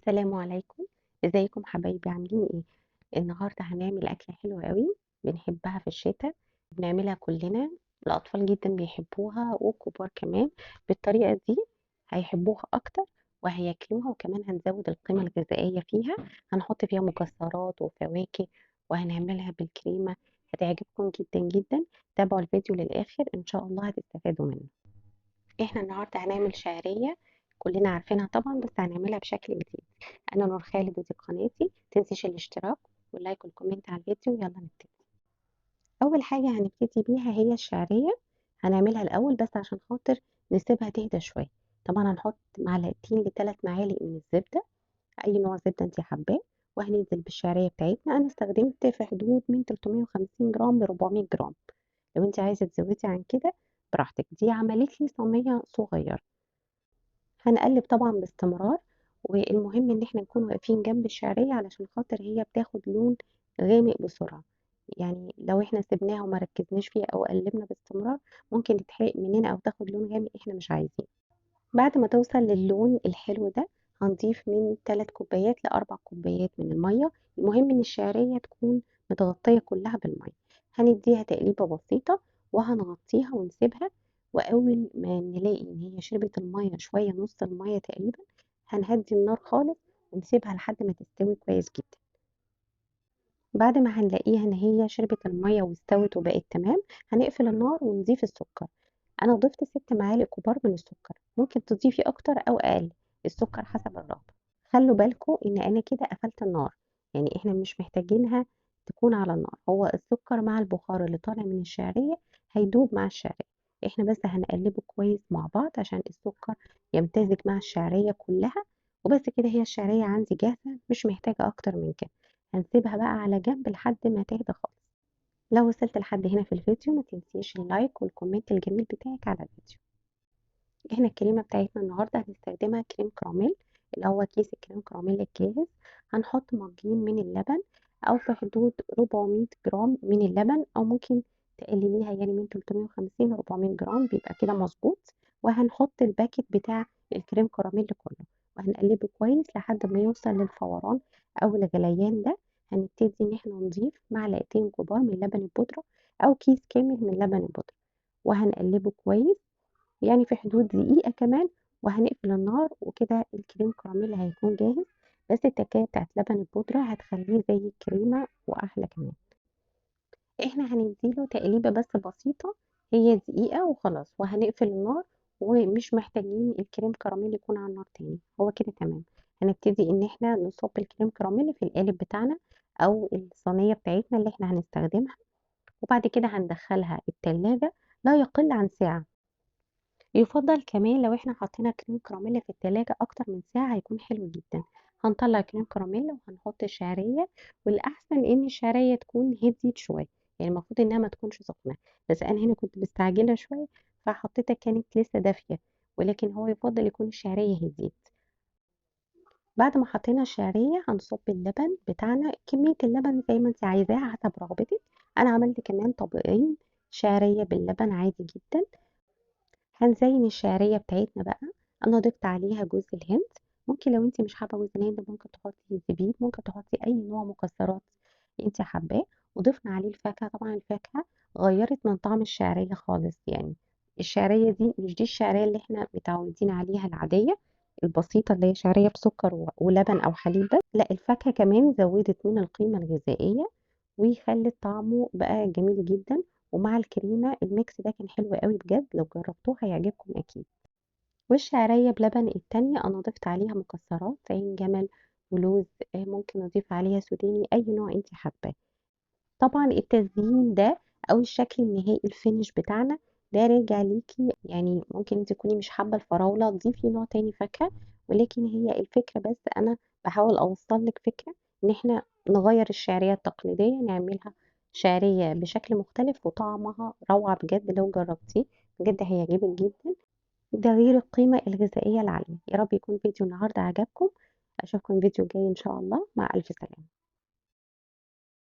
السلام عليكم. ازيكم حبايبي عاملين ايه؟ النهارده هنعمل اكله حلوه قوي بنحبها في الشتاء. بنعملها كلنا. الاطفال جدا بيحبوها والكبار كمان. بالطريقه دي هيحبوها اكتر وهياكلوها، وكمان هنزود القيمه الغذائيه فيها. هنحط فيها مكسرات وفواكه وهنعملها بالكريمه. هتعجبكم جدا جدا. تابعوا الفيديو للاخر ان شاء الله هتستفادوا منه. احنا النهارده هنعمل شعريه كلنا عارفينها طبعا، بس هنعملها بشكل جديد. انا نور خالد ودي قناتي. تنسيش الاشتراك واللايك والكومنت على الفيديو. يلا نبتدي. اول حاجه هنبتدي بيها هي الشعريه. هنعملها الاول بس عشان خاطر نسيبها تهدى شويه. طبعا هنحط معلقتين ل3 معالق من الزبده، اي نوع زبده انت حباه. وهننزل بالشعريه بتاعتنا. انا استخدمت في حدود من 350 جرام ل 400 جرام. لو انت عايزه تزودي عن كده براحتك. دي عملت لي صينيه صغيره. هنقلب طبعا باستمرار. والمهم ان احنا نكون واقفين جنب الشعرية علشان خاطر هي بتاخد لون غامق بسرعة. يعني لو احنا سيبناها وما ركزناش فيها او قلبنا باستمرار ممكن تتحرق مننا او تاخد لون غامق احنا مش عايزين. بعد ما توصل للون الحلو ده هنضيف من 3 كوبايات ل4 كوبايات من المية. المهم ان الشعرية تكون متغطية كلها بالمية. هنديها تقليبة بسيطة وهنغطيها ونسيبها. واول ما نلاقي ان هي شربت المية شوية، نص المية تقريبا، هنهدي النار خالص ونسيبها لحد ما تستوي كويس جدا. بعد ما هنلاقيها ان هي شربت المية واستوت وبقت تمام هنقفل النار ونضيف السكر. انا ضفت 6 معالق كبار من السكر، ممكن تضيفي اكتر او اقل، السكر حسب الرغبة. خلوا بالكم ان انا كده قفلت النار، يعني احنا مش محتاجينها تكون على النار. هو السكر مع البخار اللي طالع من الشعرية هيدوب مع الشعرية. احنا بس هنقلبه كويس مع بعض عشان السكر يمتزج مع الشعرية كلها. وبس كده هي الشعرية عندي جاهزة، مش محتاجة اكتر من كده. هنسيبها بقى على جنب لحد ما تهدى خالص. لو وصلت لحد هنا في الفيديو ما تنسيش اللايك والكومنت الجميل بتاعك على الفيديو. احنا الكريمة بتاعتنا النهاردة هنستخدمها كريم كراميل، اللي هو كيس الكريم كراميل الجاهز. هنحط مجين من اللبن، او في حدود 400 جرام من اللبن، او ممكن تقلليها يعني من 350 ل 400 جرام بيبقى كده مظبوط. وهنحط الباكت بتاع الكريم كراميل كله وهنقلبه كويس لحد ما يوصل للفوران او الغليان ده. هنبتدي ان احنا نضيف معلقتين كبار من لبن البودرة او كيس كامل من لبن البودرة وهنقلبه كويس، يعني في حدود دقيقة كمان. وهنقفل النار وكده الكريم كراميل هيكون جاهز. بس التكاية بتاعت لبن البودرة هتخليه زي الكريمة وأحلى كمان. احنا هنديله تقليبة بس بسيطة، هي دقيقة وخلاص، وهنقفل النار. ومش محتاجين الكريم كراميل يكون على النار تاني، هو كده تمام. هنبتدي ان احنا نصب الكريم كراميل في القالب بتاعنا او الصينية بتاعتنا اللي احنا هنستخدمها. وبعد كده هندخلها التلاجة لا يقل عن ساعة. يفضل كمان لو احنا حطينا كريم كراميل في التلاجة اكتر من ساعة هيكون حلو جدا. هنطلع كريم كراميل وهنحط الشعرية. والاحسن ان الشعرية تكون هديت شوية، يعني المفروض انها ما تكونش سخنة. بس انا هنا كنت مستعجلة شوية فحطيتها كانت لسه دافية، ولكن هو يفضل يكون الشعرية هديت. بعد ما حطينا الشعرية هنصب اللبن بتاعنا، كمية اللبن زي ما انت عايزاها حسب رغبتك. انا عملت كمان طبقين شعرية باللبن عادي جدا. هنزين الشعرية بتاعتنا بقى. انا ضفت عليها جوز الهند، ممكن لو انت مش حابة جوز الهند ممكن تحطي زبيب، ممكن تحطي اي نوع مكسرات انت حباه. وضفنا عليه الفاكهة. طبعا الفاكهة غيرت من طعم الشعرية خالص، يعني الشعرية دي مش دي الشعرية اللي احنا متعودين عليها العادية البسيطة اللي هي شعرية بسكر ولبن او حليب بس. لا، الفاكهة كمان زودت من القيمة الغذائية وخلت طعمه بقى جميل جدا. ومع الكريمة الميكس ده كان حلو قوي بجد، لو جربتوه هيعجبكم أكيد. والشعرية بلبن التانية أنا ضفت عليها مكسرات عين جمل ولوز. ممكن أضيف عليها سوداني أي نوع أنت حباه. طبعا التزيين ده أو الشكل النهائي الفينش بتاعنا ده راجع ليكي، يعني ممكن انت تكوني مش حابة الفراولة تضيفي نوع تاني فاكهة. ولكن هي الفكرة، بس أنا بحاول أوصل لك فكرة إن احنا نغير الشعرية التقليدية نعملها شعرية بشكل مختلف وطعمها روعة بجد. لو جربتيه بجد هيعجبك جدا. ده غير القيمة الغذائية العالية. يا رب يكون فيديو النهاردة عجبكم. أشوفكم فيديو جاي إن شاء الله. مع ألف سلامة.